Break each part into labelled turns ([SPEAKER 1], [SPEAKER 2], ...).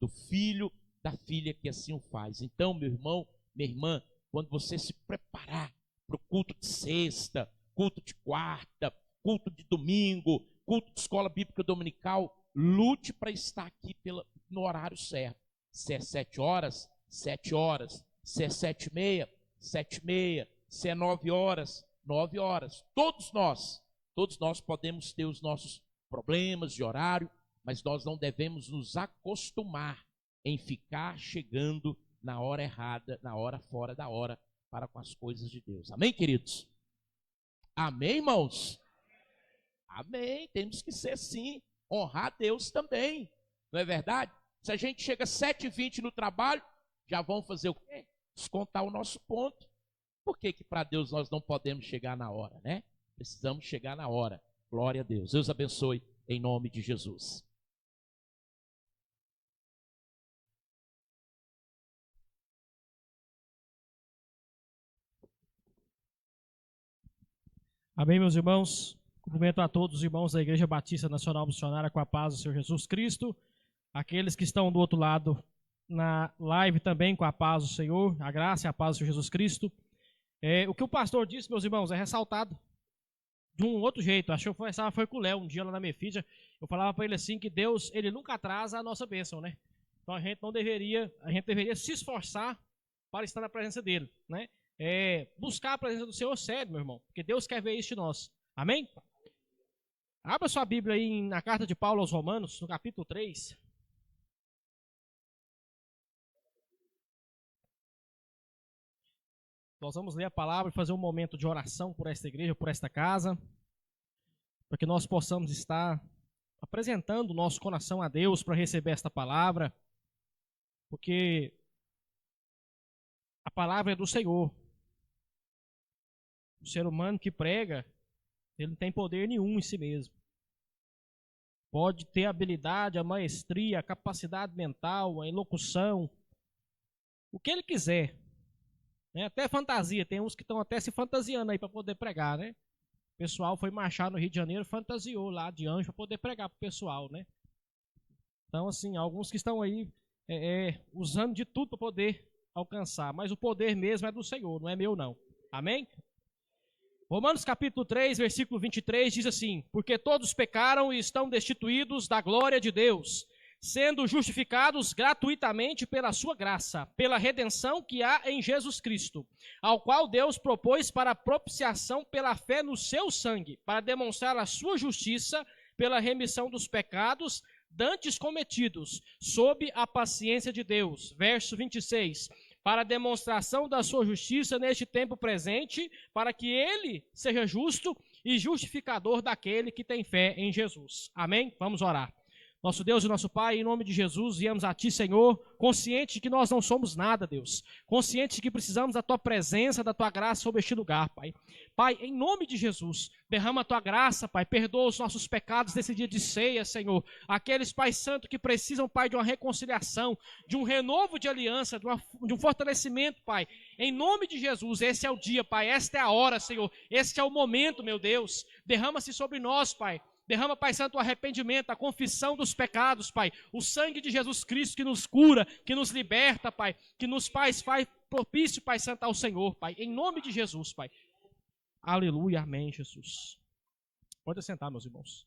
[SPEAKER 1] do filho, da filha que assim o faz. Então, meu irmão, minha irmã, quando você se preparar para o culto de sexta, culto de quarta, culto de domingo, culto de escola bíblica dominical, lute para estar aqui no horário certo. Se é 7 horas, 7 horas. Se é 7h30, 7h30. Se é 9 horas, 9 horas. Todos nós podemos ter os nossos problemas de horário, mas nós não devemos nos acostumar em ficar chegando na hora errada, na hora fora da hora, para com as coisas de Deus. Amém, queridos? Amém, irmãos? Amém. Temos que ser sim, honrar a Deus também. Não é verdade? Se a gente chega às 7h20 no trabalho, já vão fazer o quê? Descontar o nosso ponto. Por que para Deus nós não podemos chegar na hora, né? Precisamos chegar na hora. Glória a Deus. Deus abençoe em nome de Jesus.
[SPEAKER 2] Amém, meus irmãos. Cumprimento a todos os irmãos da Igreja Batista Nacional Missionária com a paz do Senhor Jesus Cristo. Aqueles que estão do outro lado na live também com a paz do Senhor, a graça e a paz do Senhor Jesus Cristo. O que o pastor disse, meus irmãos, é ressaltado de um outro jeito. Acho que eu conversava foi com o Léo um dia lá na Mefídia. Eu falava para ele assim que Deus, ele nunca atrasa a nossa bênção, né? Então a gente deveria se esforçar para estar na presença dele, né? Buscar a presença do Senhor sério, meu irmão, porque Deus quer ver isso de nós. Amém? Abra sua Bíblia aí na carta de Paulo aos Romanos, no capítulo 3. Nós vamos ler a palavra e fazer um momento de oração por esta igreja, por esta casa, para que nós possamos estar apresentando o nosso coração a Deus para receber esta palavra, porque a palavra é do Senhor. O ser humano que prega, ele não tem poder nenhum em si mesmo. Pode ter a habilidade, a maestria, a capacidade mental, a elocução, o que ele quiser. Né? Até fantasia, tem uns que estão até se fantasiando aí para poder pregar, né? O pessoal foi marchar no Rio de Janeiro, fantasiou lá de anjo para poder pregar para o pessoal, né? Então, assim, alguns que estão aí usando de tudo para poder alcançar, mas o poder mesmo é do Senhor, não é meu não. Amém? Romanos capítulo 3, versículo 23 diz assim: porque todos pecaram e estão destituídos da glória de Deus, sendo justificados gratuitamente pela sua graça, pela redenção que há em Jesus Cristo, ao qual Deus propôs para propiciação pela fé no seu sangue, para demonstrar a sua justiça pela remissão dos pecados dantes cometidos, sob a paciência de Deus. Verso 26, para demonstração da sua justiça neste tempo presente, para que ele seja justo e justificador daquele que tem fé em Jesus. Amém? Vamos orar. Nosso Deus e nosso Pai, em nome de Jesus, viemos a Ti, Senhor, conscientes de que nós não somos nada, Deus. Conscientes de que precisamos da Tua presença, da Tua graça sobre este lugar, Pai. Pai, em nome de Jesus, derrama a Tua graça, Pai. Perdoa os nossos pecados nesse dia de ceia, Senhor. Aqueles, Pai Santo, que precisam, Pai, de uma reconciliação, de um renovo de aliança, de um fortalecimento, Pai. Em nome de Jesus, esse é o dia, Pai. Esta é a hora, Senhor. Este é o momento, meu Deus. Derrama-se sobre nós, Pai. Derrama, Pai Santo, o arrependimento, a confissão dos pecados, Pai. O sangue de Jesus Cristo que nos cura, que nos liberta, Pai. Que nos faz propício, Pai Santo, ao Senhor, Pai. Em nome de Jesus, Pai. Aleluia, amém, Jesus. Pode sentar, meus irmãos.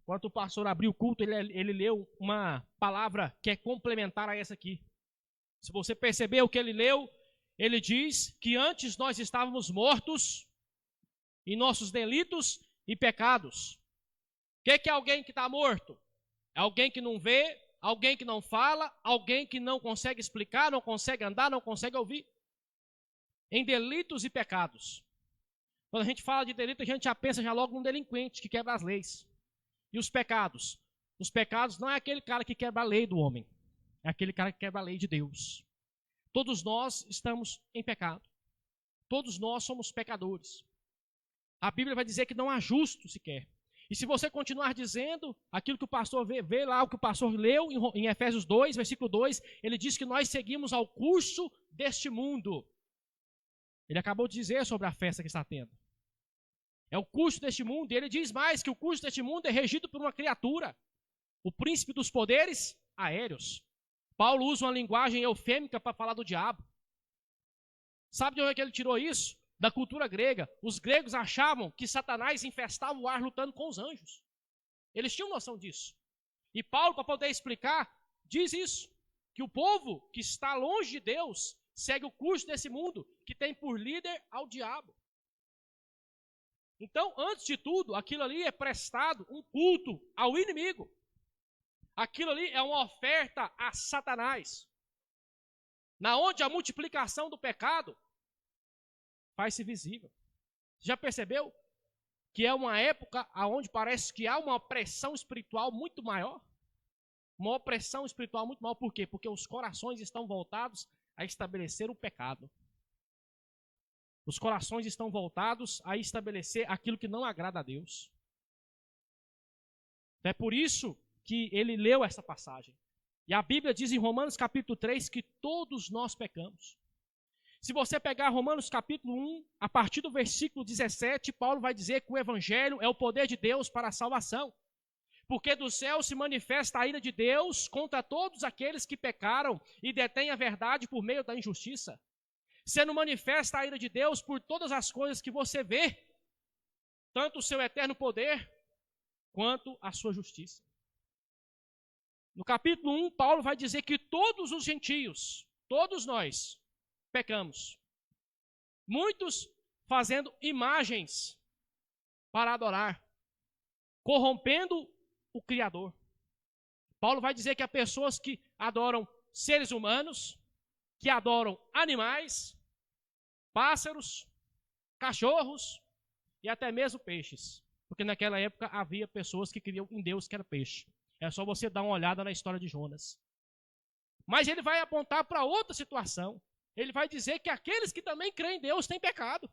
[SPEAKER 2] Enquanto o pastor abriu o culto, ele leu uma palavra que é complementar a essa aqui. Se você percebeu o que ele leu, ele diz que antes nós estávamos mortos em nossos delitos e pecados. O que é alguém que está morto? É alguém que não vê, alguém que não fala, alguém que não consegue explicar, não consegue andar, não consegue ouvir. Em delitos e pecados. Quando a gente fala de delito, a gente já pensa já logo num delinquente que quebra as leis. E os pecados? Os pecados não é aquele cara que quebra a lei do homem. É aquele cara que quebra a lei de Deus. Todos nós estamos em pecado. Todos nós somos pecadores. A Bíblia vai dizer que não há justo sequer. E se você continuar dizendo aquilo que o pastor vê lá, o que o pastor leu em Efésios 2, versículo 2, ele diz que nós seguimos ao curso deste mundo. Ele acabou de dizer sobre a festa que está tendo. É o curso deste mundo, e ele diz mais que o curso deste mundo é regido por uma criatura, o príncipe dos poderes aéreos. Paulo usa uma linguagem eufêmica para falar do diabo. Sabe de onde é que ele tirou isso? Da cultura grega. Os gregos achavam que Satanás infestava o ar lutando com os anjos. Eles tinham noção disso. E Paulo, para poder explicar, diz isso. Que o povo que está longe de Deus segue o curso desse mundo, que tem por líder ao diabo. Então, antes de tudo, aquilo ali é prestado um culto ao inimigo. Aquilo ali é uma oferta a Satanás. Na onde a multiplicação do pecado faz-se visível. Já percebeu que é uma época onde parece que há uma pressão espiritual muito maior? Uma opressão espiritual muito maior. Por quê? Porque os corações estão voltados a estabelecer o pecado. Os corações estão voltados a estabelecer aquilo que não agrada a Deus. É por isso que ele leu essa passagem. E a Bíblia diz em Romanos capítulo 3 que todos nós pecamos. Se você pegar Romanos capítulo 1, a partir do versículo 17, Paulo vai dizer que o evangelho é o poder de Deus para a salvação. Porque do céu se manifesta a ira de Deus contra todos aqueles que pecaram e detêm a verdade por meio da injustiça. Sendo manifesta a ira de Deus por todas as coisas que você vê, tanto o seu eterno poder, quanto a sua justiça. No capítulo 1, Paulo vai dizer que todos os gentios, todos nós, pecamos. Muitos fazendo imagens para adorar, corrompendo o Criador. Paulo vai dizer que há pessoas que adoram seres humanos, que adoram animais, pássaros, cachorros e até mesmo peixes. Porque naquela época havia pessoas que criam em Deus que era peixe. É só você dar uma olhada na história de Jonas. Mas ele vai apontar para outra situação. Ele vai dizer que aqueles que também creem em Deus têm pecado.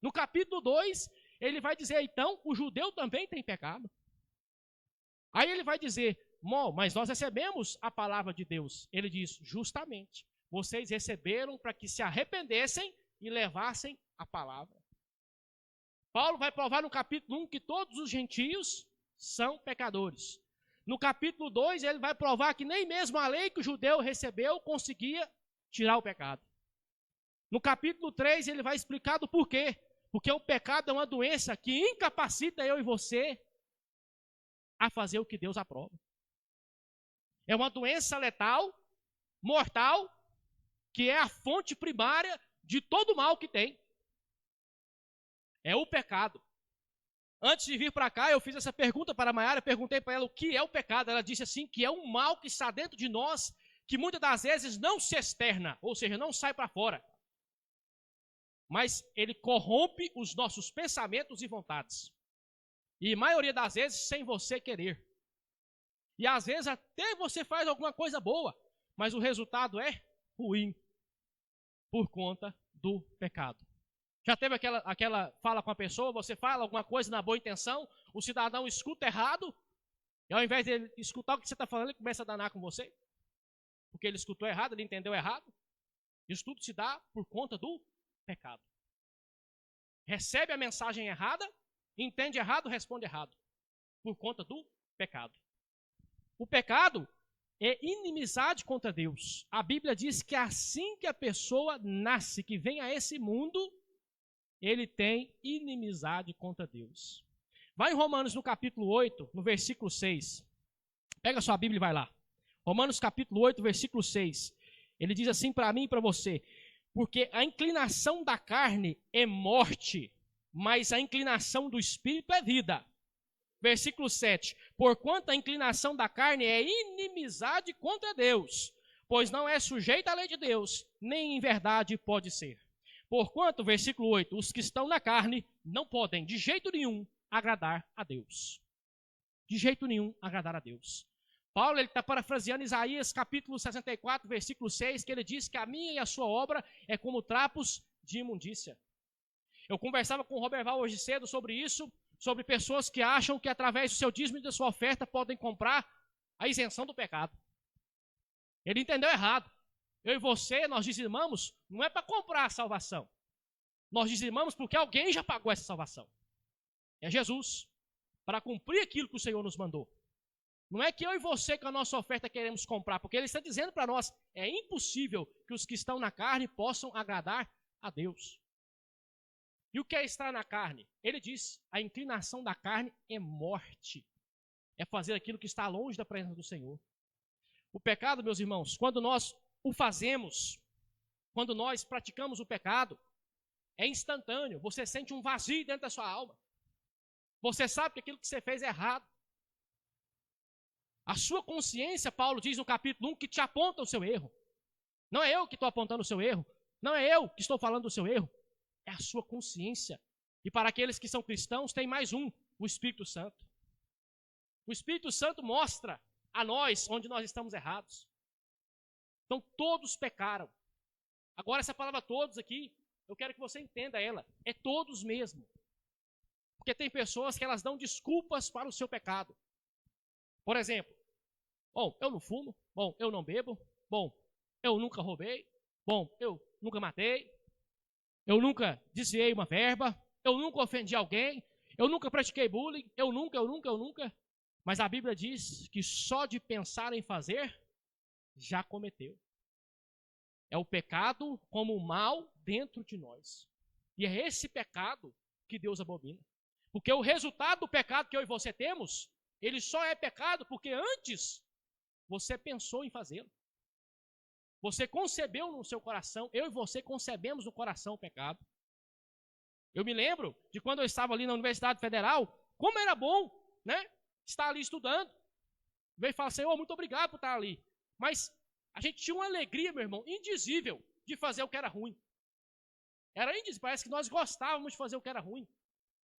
[SPEAKER 2] No capítulo 2, ele vai dizer, então, o judeu também tem pecado. Aí ele vai dizer, mas nós recebemos a palavra de Deus. Ele diz, justamente, vocês receberam para que se arrependessem e levassem a palavra. Paulo vai provar no capítulo 1 que todos os gentios são pecadores. No capítulo 2, ele vai provar que nem mesmo a lei que o judeu recebeu conseguia tirar o pecado. No capítulo 3, ele vai explicar do porquê. Porque o pecado é uma doença que incapacita eu e você a fazer o que Deus aprova. É uma doença letal, mortal, que é a fonte primária de todo o mal que tem. É o pecado. Antes de vir para cá, eu fiz essa pergunta para a Maiara, perguntei para ela o que é o pecado. Ela disse assim, que é um mal que está dentro de nós, que muitas das vezes não se externa, ou seja, não sai para fora. Mas ele corrompe os nossos pensamentos e vontades. E a maioria das vezes sem você querer. E às vezes até você faz alguma coisa boa, mas o resultado é ruim por conta do pecado. Já teve aquela fala com a pessoa, você fala alguma coisa na boa intenção, o cidadão escuta errado, e ao invés de ele escutar o que você está falando, ele começa a danar com você. Porque ele escutou errado, ele entendeu errado. Isso tudo se dá por conta do pecado. Recebe a mensagem errada, entende errado, responde errado. Por conta do pecado. O pecado é inimizade contra Deus. A Bíblia diz que assim que a pessoa nasce, que vem a esse mundo, ele tem inimizade contra Deus. Vai em Romanos no capítulo 8, no versículo 6. Pega a sua Bíblia e vai lá. Romanos capítulo 8, versículo 6. Ele diz assim para mim e para você. Porque a inclinação da carne é morte, mas a inclinação do espírito é vida. Versículo 7. Porquanto a inclinação da carne é inimizade contra Deus, pois não é sujeita à lei de Deus, nem em verdade pode ser. Porquanto, versículo 8, os que estão na carne não podem, de jeito nenhum, agradar a Deus. De jeito nenhum, agradar a Deus. Paulo está parafraseando Isaías capítulo 64, versículo 6, que ele diz que a minha e a sua obra é como trapos de imundícia. Eu conversava com o Roberval hoje cedo sobre isso, sobre pessoas que acham que através do seu dízimo e da sua oferta podem comprar a isenção do pecado. Ele entendeu errado. Eu e você, nós dizimamos, não é para comprar a salvação. Nós dizimamos porque alguém já pagou essa salvação. É Jesus, para cumprir aquilo que o Senhor nos mandou. Não é que eu e você com a nossa oferta queremos comprar, porque ele está dizendo para nós, é impossível que os que estão na carne possam agradar a Deus. E o que é estar na carne? Ele diz, a inclinação da carne é morte. É fazer aquilo que está longe da presença do Senhor. O pecado, meus irmãos, quando nós o fazemos, quando nós praticamos o pecado, é instantâneo. Você sente um vazio dentro da sua alma. Você sabe que aquilo que você fez é errado. A sua consciência, Paulo diz no capítulo 1, que te aponta o seu erro. Não é eu que estou apontando o seu erro. Não é eu que estou falando do seu erro. É a sua consciência. E para aqueles que são cristãos, tem mais um, o Espírito Santo. O Espírito Santo mostra a nós onde nós estamos errados. Então todos pecaram. Agora essa palavra todos aqui, eu quero que você entenda ela. É todos mesmo. Porque tem pessoas que elas dão desculpas para o seu pecado. Por exemplo, bom, eu não fumo, bom, eu não bebo, bom, eu nunca roubei, bom, eu nunca matei, eu nunca desviei uma verba, eu nunca ofendi alguém, eu nunca pratiquei bullying, eu nunca. Mas a Bíblia diz que só de pensar em fazer, já cometeu. É o pecado como o mal dentro de nós. E é esse pecado que Deus abomina. Porque o resultado do pecado que eu e você temos, ele só é pecado porque antes você pensou em fazê-lo. Você concebeu no seu coração, eu e você concebemos no coração o pecado. Eu me lembro de quando eu estava ali na Universidade Federal, como era bom, né? Estar ali estudando. Veio e falar, Senhor, muito obrigado por estar ali. Mas a gente tinha uma alegria, meu irmão, indizível de fazer o que era ruim. Era indizível, parece que nós gostávamos de fazer o que era ruim.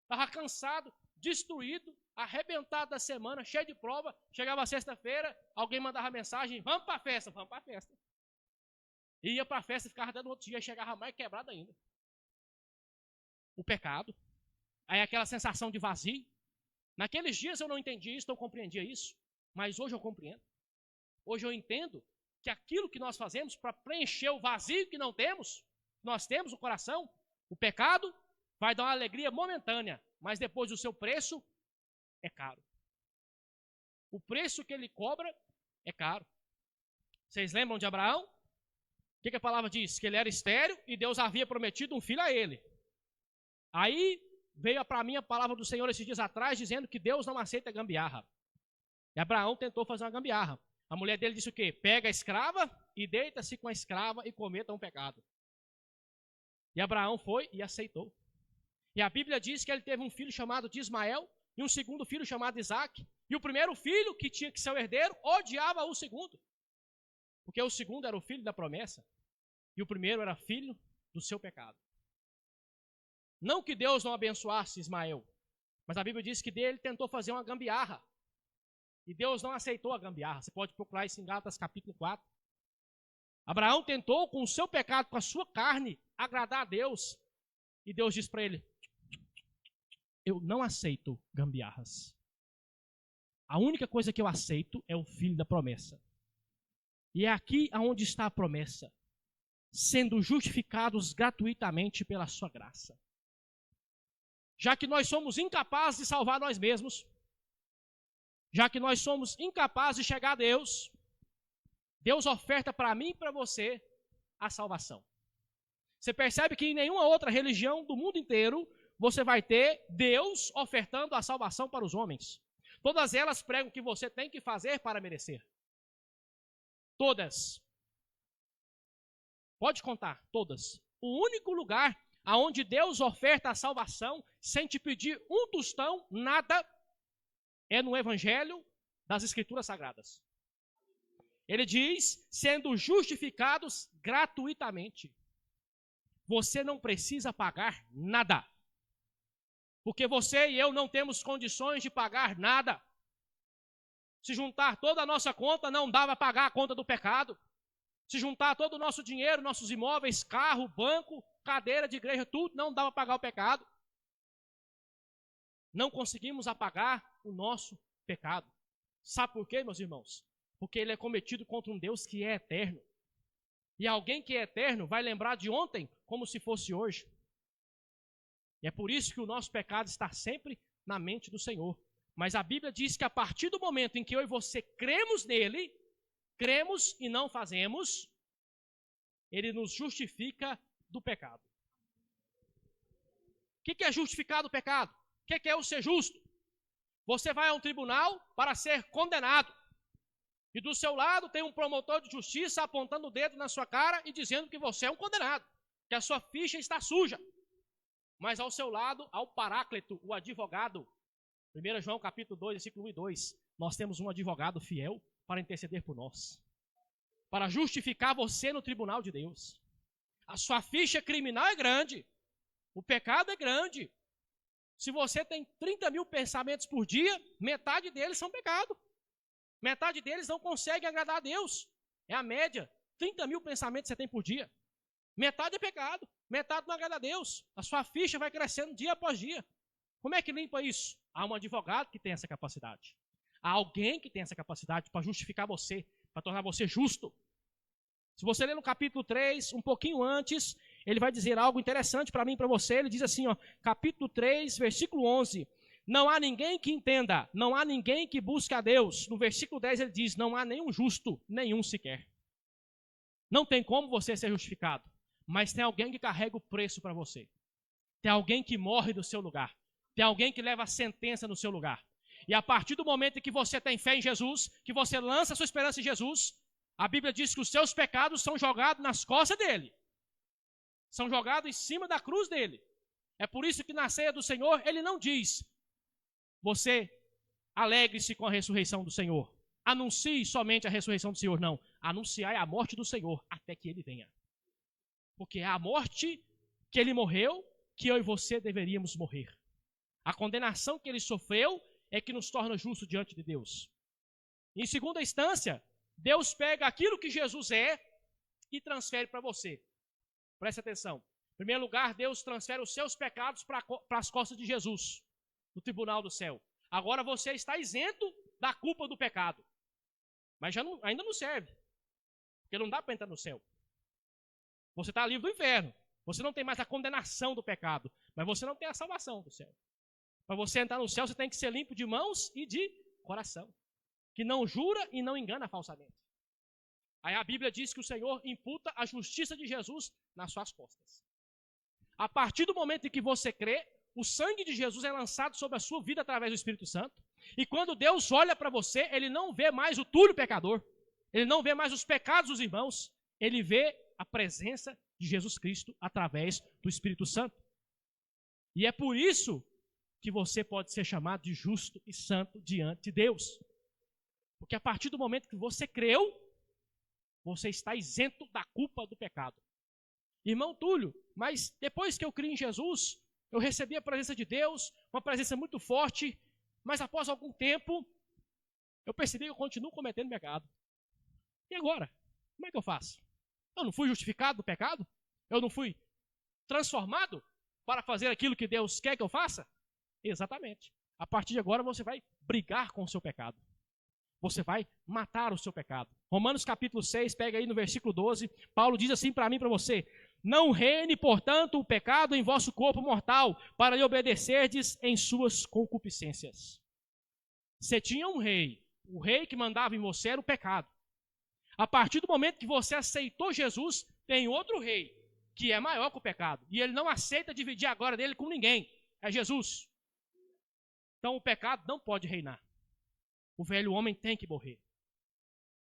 [SPEAKER 2] Estava cansado, destruído, arrebentado da semana, cheio de prova. Chegava sexta-feira, alguém mandava mensagem, vamos para a festa, vamos para a festa. E ia para a festa e ficava até no outro dia, chegava mais quebrado ainda. O pecado. Aí aquela sensação de vazio. Naqueles dias eu não entendia isso, não compreendia isso. Mas hoje eu compreendo. Hoje eu entendo que aquilo que nós fazemos para preencher o vazio que não temos, nós temos no coração, o pecado vai dar uma alegria momentânea, mas depois o seu preço é caro. O preço que ele cobra é caro. Vocês lembram de Abraão? O que a palavra diz? Que ele era estéril e Deus havia prometido um filho a ele. Aí veio para mim a palavra do Senhor esses dias atrás, dizendo que Deus não aceita gambiarra. E Abraão tentou fazer uma gambiarra. A mulher dele disse o quê? Pega a escrava e deita-se com a escrava e cometa um pecado. E Abraão foi e aceitou. E a Bíblia diz que ele teve um filho chamado de Ismael e um segundo filho chamado Isaac. E o primeiro filho, que tinha que ser o herdeiro, odiava o segundo. Porque o segundo era o filho da promessa e o primeiro era filho do seu pecado. Não que Deus não abençoasse Ismael, mas a Bíblia diz que dele tentou fazer uma gambiarra. E Deus não aceitou a gambiarra. Você pode procurar isso em Gálatas capítulo 4. Abraão tentou com o seu pecado, com a sua carne, agradar a Deus. E Deus diz para ele, eu não aceito gambiarras. A única coisa que eu aceito é o filho da promessa. E é aqui aonde está a promessa. Sendo justificados gratuitamente pela sua graça. Já que nós somos incapazes de salvar nós mesmos, já que nós somos incapazes de chegar a Deus, Deus oferta para mim e para você a salvação. Você percebe que em nenhuma outra religião do mundo inteiro você vai ter Deus ofertando a salvação para os homens. Todas elas pregam que você tem que fazer para merecer. Todas. Pode contar, todas. O único lugar aonde Deus oferta a salvação sem te pedir um tostão, nada, é no Evangelho das Escrituras Sagradas. Ele diz, sendo justificados gratuitamente. Você não precisa pagar nada. Porque você e eu não temos condições de pagar nada. Se juntar toda a nossa conta, não dá para pagar a conta do pecado. Se juntar todo o nosso dinheiro, nossos imóveis, carro, banco, cadeira de igreja, tudo, não dá para pagar o pecado. Não conseguimos apagar o nosso pecado. Sabe por quê, meus irmãos? Porque ele é cometido contra um Deus que é eterno. E alguém que é eterno vai lembrar de ontem como se fosse hoje. E é por isso que o nosso pecado está sempre na mente do Senhor. Mas a Bíblia diz que a partir do momento em que eu e você cremos nele, cremos e não fazemos, ele nos justifica do pecado. O que é justificar do pecado? O que é o ser justo? Você vai a um tribunal para ser condenado. E do seu lado tem um promotor de justiça apontando o dedo na sua cara e dizendo que você é um condenado, que a sua ficha está suja. Mas ao seu lado, ao Paráclito, o advogado, 1 João capítulo 2, versículo 1 e 2, nós temos um advogado fiel para interceder por nós, para justificar você no tribunal de Deus. A sua ficha criminal é grande, o pecado é grande. Se você tem 30 mil pensamentos por dia, metade deles são pecado. Metade deles não consegue agradar a Deus. É a média. 30 mil pensamentos você tem por dia. Metade é pecado. Metade não agrada a Deus. A sua ficha vai crescendo dia após dia. Como é que limpa isso? Há um advogado que tem essa capacidade. Há alguém que tem essa capacidade para justificar você, para tornar você justo. Se você ler no capítulo 3, um pouquinho antes, ele vai dizer algo interessante para mim e para você. Ele diz assim, capítulo 3, versículo 11. Não há ninguém que entenda, não há ninguém que busque a Deus. No versículo 10 ele diz, não há nenhum justo, nenhum sequer. Não tem como você ser justificado, mas tem alguém que carrega o preço para você. Tem alguém que morre do seu lugar. Tem alguém que leva a sentença no seu lugar. E a partir do momento em que você tem fé em Jesus, que você lança a sua esperança em Jesus, a Bíblia diz que os seus pecados são jogados nas costas dele. São jogados em cima da cruz dele. É por isso que na ceia do Senhor, ele não diz, você alegre-se com a ressurreição do Senhor. Anuncie somente a ressurreição do Senhor. Não, anunciai a morte do Senhor até que ele venha. Porque é a morte que ele morreu, que eu e você deveríamos morrer. A condenação que ele sofreu é que nos torna justos diante de Deus. Em segunda instância, Deus pega aquilo que Jesus é e transfere para você. Preste atenção. Em primeiro lugar, Deus transfere os seus pecados para as costas de Jesus, no tribunal do céu. Agora você está isento da culpa do pecado. Mas ainda não serve. Porque não dá para entrar no céu. Você está livre do inferno. Você não tem mais a condenação do pecado. Mas você não tem a salvação do céu. Para você entrar no céu, você tem que ser limpo de mãos e de coração. Que não jura e não engana falsamente. Aí a Bíblia diz que o Senhor imputa a justiça de Jesus nas suas costas. A partir do momento em que você crê, o sangue de Jesus é lançado sobre a sua vida através do Espírito Santo. E quando Deus olha para você, ele não vê mais o túlio pecador. Ele não vê mais os pecados dos irmãos. Ele vê a presença de Jesus Cristo através do Espírito Santo. E é por isso que você pode ser chamado de justo e santo diante de Deus. Porque a partir do momento que você creu, você está isento da culpa do pecado. Irmão Túlio, mas depois que eu criei em Jesus, eu recebi a presença de Deus, uma presença muito forte, mas após algum tempo, eu percebi que eu continuo cometendo pecado. E agora? Como é que eu faço? Eu não fui justificado do pecado? Eu não fui transformado para fazer aquilo que Deus quer que eu faça? Exatamente. A partir de agora você vai brigar com o seu pecado. Você vai matar o seu pecado. Romanos capítulo 6, pega aí no versículo 12, Paulo diz assim para mim e para você, não reine, portanto, o pecado em vosso corpo mortal, para lhe obedecerdes em suas concupiscências. Você tinha um rei, o rei que mandava em você era o pecado. A partir do momento que você aceitou Jesus, tem outro rei, que é maior que o pecado, e ele não aceita dividir a glória dele com ninguém, é Jesus. Então o pecado não pode reinar. O velho homem tem que morrer.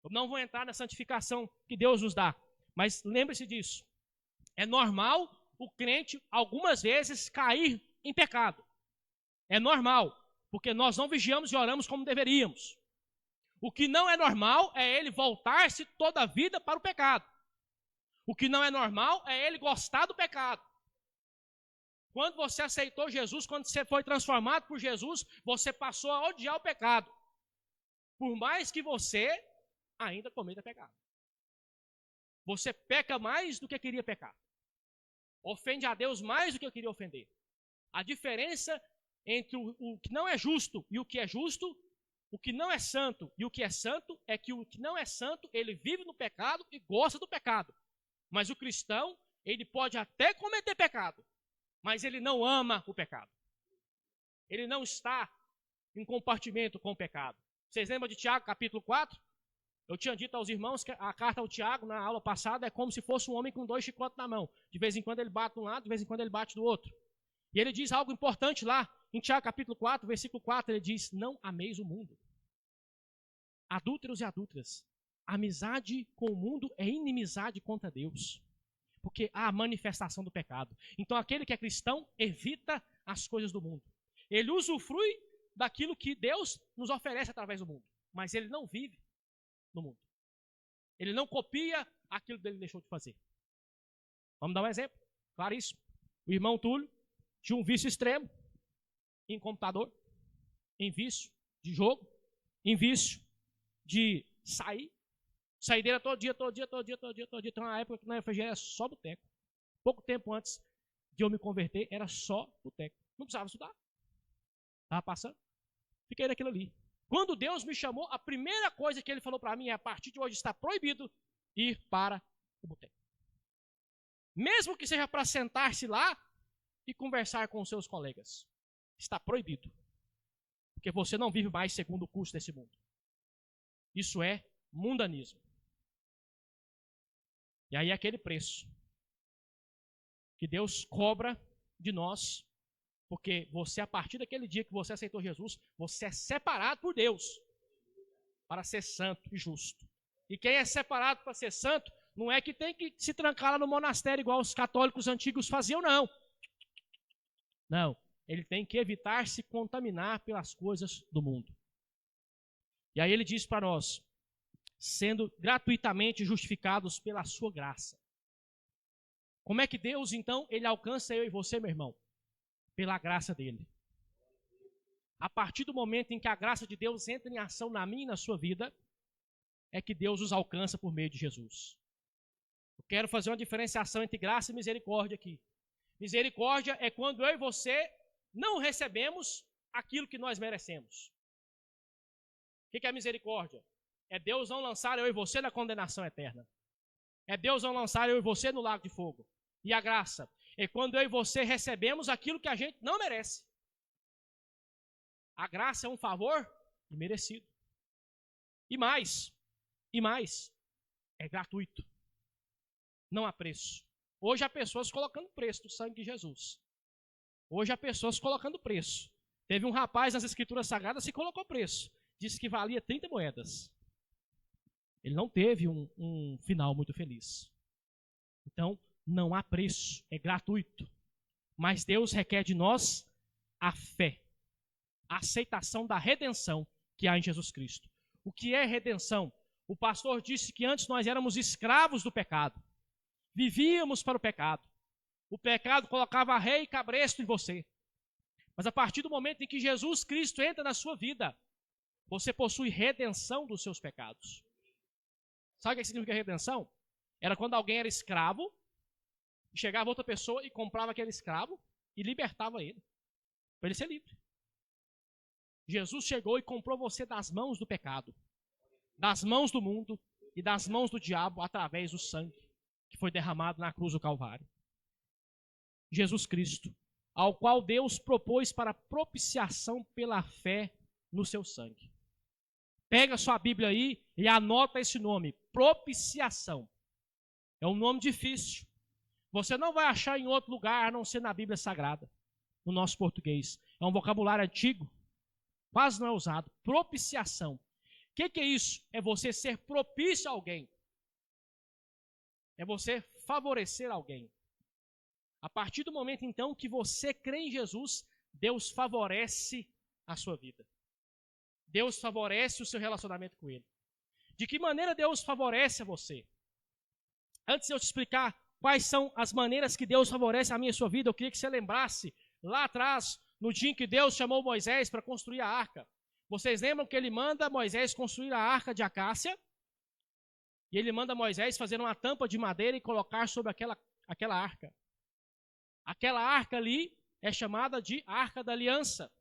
[SPEAKER 2] Eu não vou entrar na santificação que Deus nos dá, mas lembre-se disso. É normal o crente, algumas vezes, cair em pecado. É normal, porque nós não vigiamos e oramos como deveríamos. O que não é normal é ele voltar-se toda a vida para o pecado. O que não é normal é ele gostar do pecado. Quando você aceitou Jesus, quando você foi transformado por Jesus, você passou a odiar o pecado. Por mais que você ainda cometa pecado. Você peca mais do que queria pecar. Ofende a Deus mais do que eu queria ofender. A diferença entre o que não é justo e o que é justo, o que não é santo e o que é santo, é que o que não é santo, ele vive no pecado e gosta do pecado. Mas o cristão, ele pode até cometer pecado, mas ele não ama o pecado. Ele não está em compartimento com o pecado. Vocês lembram de Tiago, capítulo 4? Eu tinha dito aos irmãos que a carta ao Tiago, na aula passada, é como se fosse um homem com 2 chicotes na mão. De vez em quando ele bate de um lado, de vez em quando ele bate do outro. E ele diz algo importante lá, em Tiago capítulo 4, versículo 4, ele diz, não ameis o mundo. Adúlteros e adúlteras, amizade com o mundo é inimizade contra Deus. Porque há a manifestação do pecado. Então aquele que é cristão evita as coisas do mundo. Ele usufrui daquilo que Deus nos oferece através do mundo. Mas ele não vive no mundo. Ele não copia aquilo que ele deixou de fazer. Vamos dar um exemplo, claríssimo. O irmão Túlio tinha um vício extremo em computador, em vício de jogo, em vício de sair. Saideira todo dia. Tem uma época que na FG era só boteco. Pouco tempo antes de eu me converter, era só boteco. Não precisava estudar. Estava passando. Fiquei naquilo ali. Quando Deus me chamou, a primeira coisa que ele falou para mim é: a partir de hoje está proibido ir para o boteco. Mesmo que seja para sentar-se lá e conversar com os seus colegas. Está proibido. Porque você não vive mais segundo o curso desse mundo. Isso é mundanismo. E aí é aquele preço que Deus cobra de nós, porque você, a partir daquele dia que você aceitou Jesus, você é separado por Deus para ser santo e justo. E quem é separado para ser santo, não é que tem que se trancar lá no monastério igual os católicos antigos faziam, não. Não, ele tem que evitar se contaminar pelas coisas do mundo. E aí ele diz para nós, sendo gratuitamente justificados pela sua graça. Como é que Deus, então, ele alcança eu e você, meu irmão? Pela graça dele. A partir do momento em que a graça de Deus entra em ação na minha e na sua vida, é que Deus os alcança por meio de Jesus. Eu quero fazer uma diferenciação entre graça e misericórdia aqui. Misericórdia é quando eu e você não recebemos aquilo que nós merecemos. O que é misericórdia? É Deus não lançar eu e você na condenação eterna. É Deus não lançar eu e você no lago de fogo. E a graça é quando eu e você recebemos aquilo que a gente não merece. A graça é um favor imerecido. E mais, é gratuito. Não há preço. Hoje há pessoas colocando preço no sangue de Jesus. Hoje há pessoas colocando preço. Teve um rapaz nas Escrituras Sagradas que colocou preço. Disse que valia 30 moedas. Ele não teve um final muito feliz. Então, não há preço, é gratuito. Mas Deus requer de nós a fé, a aceitação da redenção que há em Jesus Cristo. O que é redenção? O pastor disse que antes nós éramos escravos do pecado. Vivíamos para o pecado. O pecado colocava rei e cabresto em você. Mas a partir do momento em que Jesus Cristo entra na sua vida, você possui redenção dos seus pecados. Sabe o que significa redenção? Era quando alguém era escravo, e chegava outra pessoa e comprava aquele escravo e libertava ele, para ele ser livre. Jesus chegou e comprou você das mãos do pecado, das mãos do mundo e das mãos do diabo através do sangue que foi derramado na cruz do Calvário. Jesus Cristo, ao qual Deus propôs para propiciação pela fé no seu sangue. Pega sua Bíblia aí e anota esse nome, propiciação. É um nome difícil. Você não vai achar em outro lugar a não ser na Bíblia Sagrada, no nosso português. É um vocabulário antigo, quase não é usado. Propiciação. O que é isso? É você ser propício a alguém. É você favorecer alguém. A partir do momento, então, que você crê em Jesus, Deus favorece a sua vida. Deus favorece o seu relacionamento com Ele. De que maneira Deus favorece a você? Antes de eu te explicar quais são as maneiras que Deus favorece a minha e a sua vida, eu queria que você lembrasse, lá atrás, no dia em que Deus chamou Moisés para construir a arca. Vocês lembram que Ele manda Moisés construir a arca de acácia? E Ele manda Moisés fazer uma tampa de madeira e colocar sobre aquela arca. Aquela arca ali é chamada de Arca da Aliança.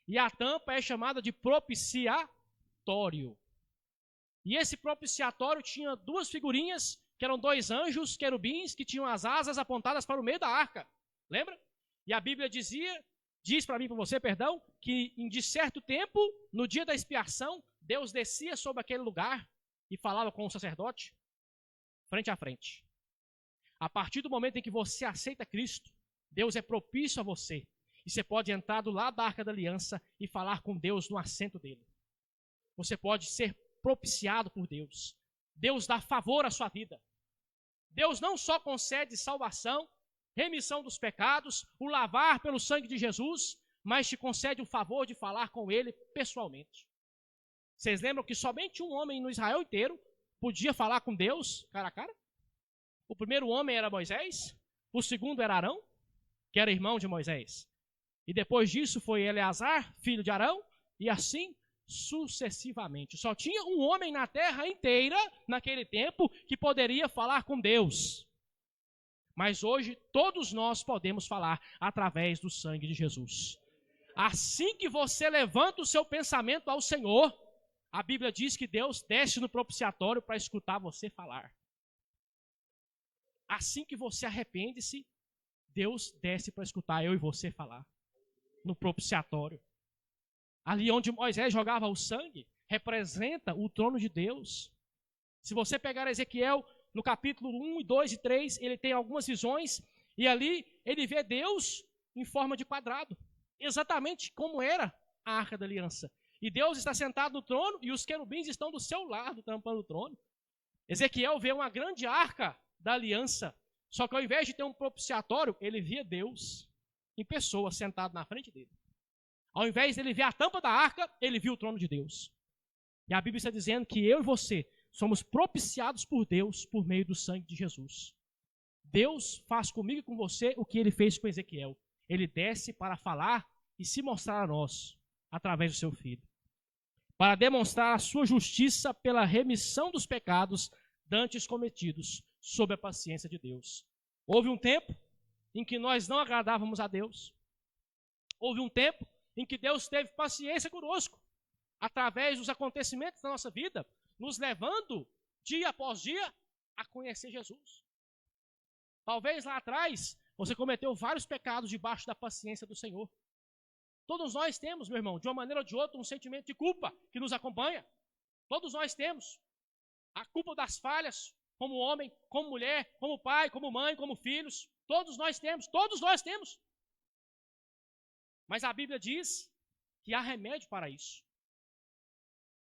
[SPEAKER 2] E a tampa é chamada de propiciatório. E esse propiciatório tinha duas figurinhas, que eram dois anjos querubins, que tinham as asas apontadas para o meio da arca. Lembra? E a Bíblia dizia diz para mim e para você, perdão, que de certo tempo, no dia da expiação, Deus descia sobre aquele lugar e falava com o sacerdote, frente a frente. A partir do momento em que você aceita Cristo, Deus é propício a você. E você pode entrar do lado da Arca da Aliança e falar com Deus no assento dele. Você pode ser propiciado por Deus. Deus dá favor à sua vida. Deus não só concede salvação, remissão dos pecados, o lavar pelo sangue de Jesus, mas te concede o favor de falar com ele pessoalmente. Vocês lembram que somente um homem no Israel inteiro podia falar com Deus cara a cara? O primeiro homem era Moisés, o segundo era Arão, que era irmão de Moisés. E depois disso foi Eleazar, filho de Arão, e assim sucessivamente. Só tinha um homem na terra inteira, naquele tempo, que poderia falar com Deus. Mas hoje todos nós podemos falar através do sangue de Jesus. Assim que você levanta o seu pensamento ao Senhor, a Bíblia diz que Deus desce no propiciatório para escutar você falar. Assim que você arrepende-se, Deus desce para escutar eu e você falar. No propiciatório. Ali onde Moisés jogava o sangue, representa o trono de Deus. Se você pegar Ezequiel, no capítulo 1, 2 e 3, ele tem algumas visões, e ali ele vê Deus em forma de quadrado, exatamente como era a Arca da Aliança. E Deus está sentado no trono, e os querubins estão do seu lado, tampando o trono. Ezequiel vê uma grande Arca da Aliança, só que ao invés de ter um propiciatório, ele via Deus em pessoa sentado na frente dele. Ao invés de ele ver a tampa da arca, ele viu o trono de Deus. E a Bíblia está dizendo que eu e você somos propiciados por Deus por meio do sangue de Jesus. Deus faz comigo e com você o que ele fez com Ezequiel. Ele desce para falar e se mostrar a nós através do seu Filho, para demonstrar a sua justiça pela remissão dos pecados dantes cometidos sob a paciência de Deus. Houve um tempo em que nós não agradávamos a Deus. Houve um tempo em que Deus teve paciência conosco, através dos acontecimentos da nossa vida, nos levando, dia após dia, a conhecer Jesus. Talvez lá atrás, você cometeu vários pecados debaixo da paciência do Senhor. Todos nós temos, meu irmão, de uma maneira ou de outra, um sentimento de culpa que nos acompanha. Todos nós temos a culpa das falhas, como homem, como mulher, como pai, como mãe, como filhos. Todos nós temos, todos nós temos. Mas a Bíblia diz que há remédio para isso.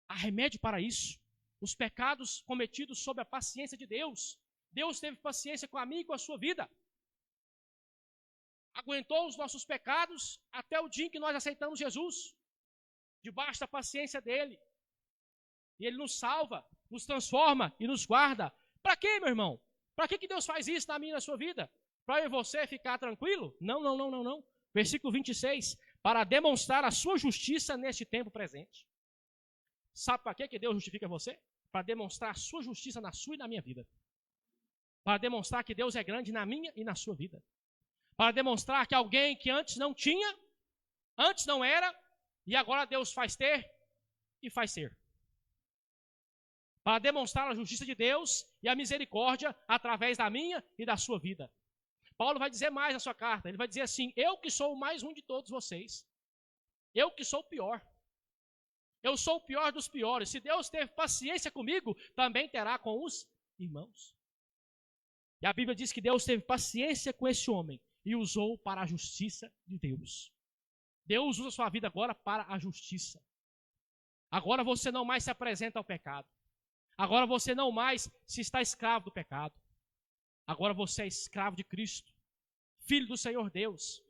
[SPEAKER 2] Há remédio para isso. Os pecados cometidos sob a paciência de Deus. Deus teve paciência com a minha e com a sua vida. Aguentou os nossos pecados até o dia em que nós aceitamos Jesus. Debaixo da paciência dele. E ele nos salva, nos transforma e nos guarda. Para quê, meu irmão? Para que Deus faz isso na minha e na sua vida? Para eu e você ficar tranquilo? Não. Versículo 26, para demonstrar a sua justiça neste tempo presente. Sabe para que Deus justifica você? Para demonstrar a sua justiça na sua e na minha vida. Para demonstrar que Deus é grande na minha e na sua vida. Para demonstrar que alguém que antes não tinha, antes não era, e agora Deus faz ter e faz ser. Para demonstrar a justiça de Deus e a misericórdia através da minha e da sua vida. Paulo vai dizer mais na sua carta, ele vai dizer assim, eu que sou o mais um de todos vocês, eu que sou o pior, eu sou o pior dos piores, se Deus teve paciência comigo, também terá com os irmãos. E a Bíblia diz que Deus teve paciência com esse homem e usou para a justiça de Deus. Deus usa a sua vida agora para a justiça. Agora você não mais se apresenta ao pecado, agora você não mais se está escravo do pecado. Agora você é escravo de Cristo, filho do Senhor Deus,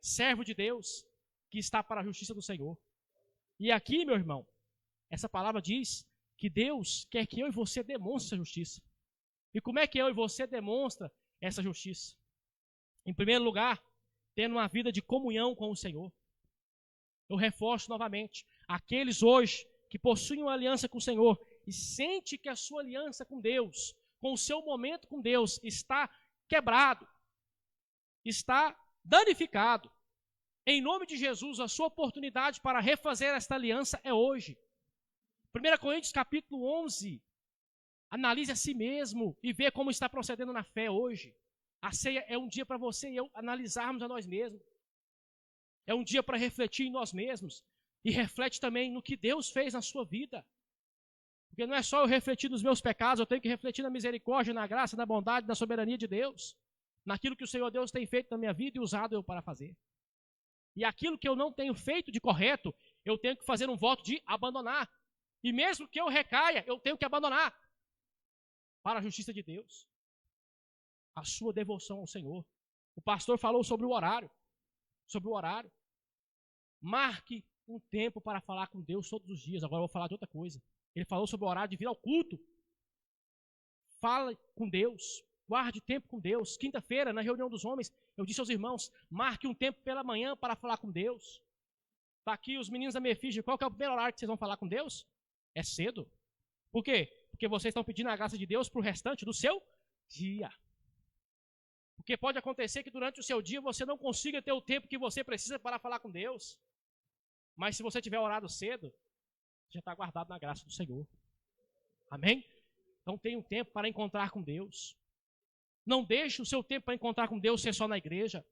[SPEAKER 2] servo de Deus, que está para a justiça do Senhor. E aqui, meu irmão, essa palavra diz que Deus quer que eu e você demonstre essa justiça. E como é que eu e você demonstra essa justiça? Em primeiro lugar, tendo uma vida de comunhão com o Senhor. Eu reforço novamente, aqueles hoje que possuem uma aliança com o Senhor e sente que a sua aliança com Deus, com o seu momento com Deus, está quebrado, está danificado. Em nome de Jesus, a sua oportunidade para refazer esta aliança é hoje. 1 Coríntios capítulo 11, analise a si mesmo e vê como está procedendo na fé hoje. A ceia é um dia para você e eu analisarmos a nós mesmos. É um dia para refletir em nós mesmos. E reflete também no que Deus fez na sua vida. Porque não é só eu refletir nos meus pecados, eu tenho que refletir na misericórdia, na graça, na bondade, na soberania de Deus. Naquilo que o Senhor Deus tem feito na minha vida e usado eu para fazer. E aquilo que eu não tenho feito de correto, eu tenho que fazer um voto de abandonar. E mesmo que eu recaia, eu tenho que abandonar. Para a justiça de Deus. A sua devoção ao Senhor. O pastor falou sobre o horário. Sobre o horário. Marque um tempo para falar com Deus todos os dias. Agora eu vou falar de outra coisa. Ele falou sobre o horário de vir ao culto. Fale com Deus. Guarde tempo com Deus. Quinta-feira, na reunião dos homens, eu disse aos irmãos, marque um tempo pela manhã para falar com Deus. Está aqui os meninos da Mefige. Qual que é o primeiro horário que vocês vão falar com Deus? É cedo. Por quê? Porque vocês estão pedindo a graça de Deus para o restante do seu dia. Porque pode acontecer que durante o seu dia você não consiga ter o tempo que você precisa para falar com Deus. Mas se você tiver orado cedo, já está guardado na graça do Senhor. Amém? Então tenha um tempo para encontrar com Deus. Não deixe o seu tempo para encontrar com Deus ser só na igreja.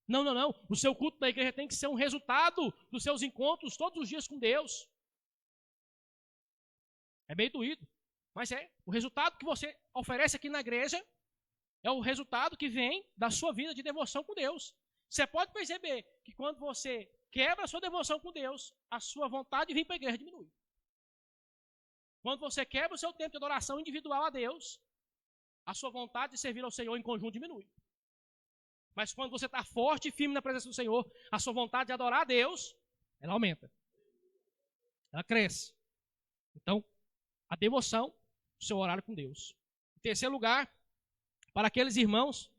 [SPEAKER 2] Não, não, não. O seu culto na igreja tem que ser um resultado dos seus encontros todos os dias com Deus. É meio doído. Mas é. O resultado que você oferece aqui na igreja é o resultado que vem da sua vida de devoção com Deus. Você pode perceber que quando você quebra a sua devoção com Deus, a sua vontade de vir para a igreja diminui. Quando você quebra o seu tempo de adoração individual a Deus, a sua vontade de servir ao Senhor em conjunto diminui. Mas quando você está forte e firme na presença do Senhor, a sua vontade de adorar a Deus, ela aumenta. Ela cresce. Então, a devoção, o seu horário com Deus. Em terceiro lugar, para aqueles irmãos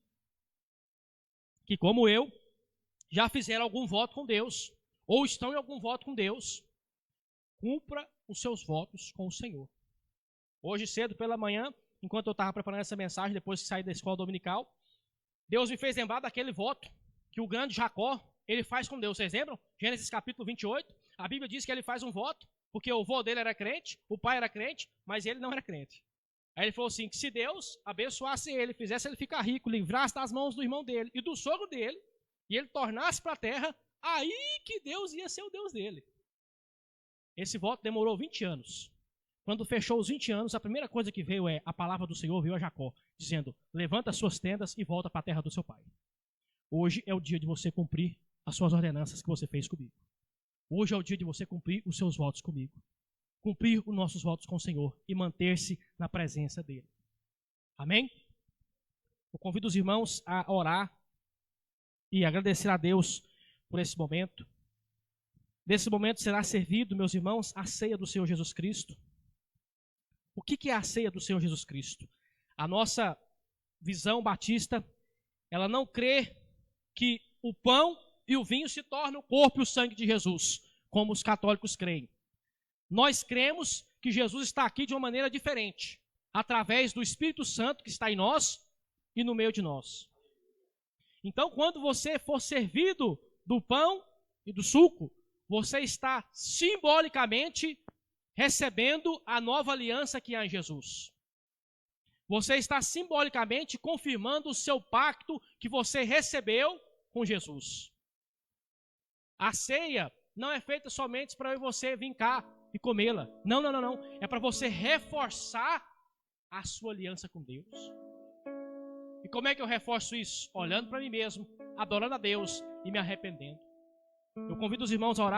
[SPEAKER 2] que, como eu, já fizeram algum voto com Deus, ou estão em algum voto com Deus, cumpra os seus votos com o Senhor. Hoje cedo pela manhã, enquanto eu estava preparando essa mensagem, depois que saí da escola dominical, Deus me fez lembrar daquele voto que o grande Jacó, ele faz com Deus. Vocês lembram? Gênesis capítulo 28, a Bíblia diz que ele faz um voto, porque o avô dele era crente, o pai era crente, mas ele não era crente. Aí ele falou assim, que se Deus abençoasse ele, fizesse ele ficar rico, livrasse das mãos do irmão dele e do sogro dele, e ele tornasse para a terra, aí que Deus ia ser o Deus dele. Esse voto demorou 20 anos. Quando fechou os 20 anos, a primeira coisa que veio a palavra do Senhor veio a Jacó, dizendo, levanta as suas tendas e volta para a terra do seu pai. Hoje é o dia de você cumprir as suas ordenanças que você fez comigo. Hoje é o dia de você cumprir os seus votos comigo. Cumprir os nossos votos com o Senhor e manter-se na presença dele. Amém? Eu convido os irmãos a orar e agradecer a Deus por esse momento. Nesse momento será servido, meus irmãos, a ceia do Senhor Jesus Cristo. O que é a ceia do Senhor Jesus Cristo? A nossa visão batista, ela não crê que o pão e o vinho se tornam o corpo e o sangue de Jesus, como os católicos creem. Nós cremos que Jesus está aqui de uma maneira diferente, através do Espírito Santo que está em nós e no meio de nós. Então, quando você for servido do pão e do suco, você está simbolicamente recebendo a nova aliança que há em Jesus. Você está simbolicamente confirmando o seu pacto que você recebeu com Jesus. A ceia não é feita somente para eu e você vir cá e comê-la. Não, não, não, não. É para você reforçar a sua aliança com Deus. E como é que eu reforço isso? Olhando para mim mesmo, adorando a Deus e me arrependendo. Eu convido os irmãos a orar.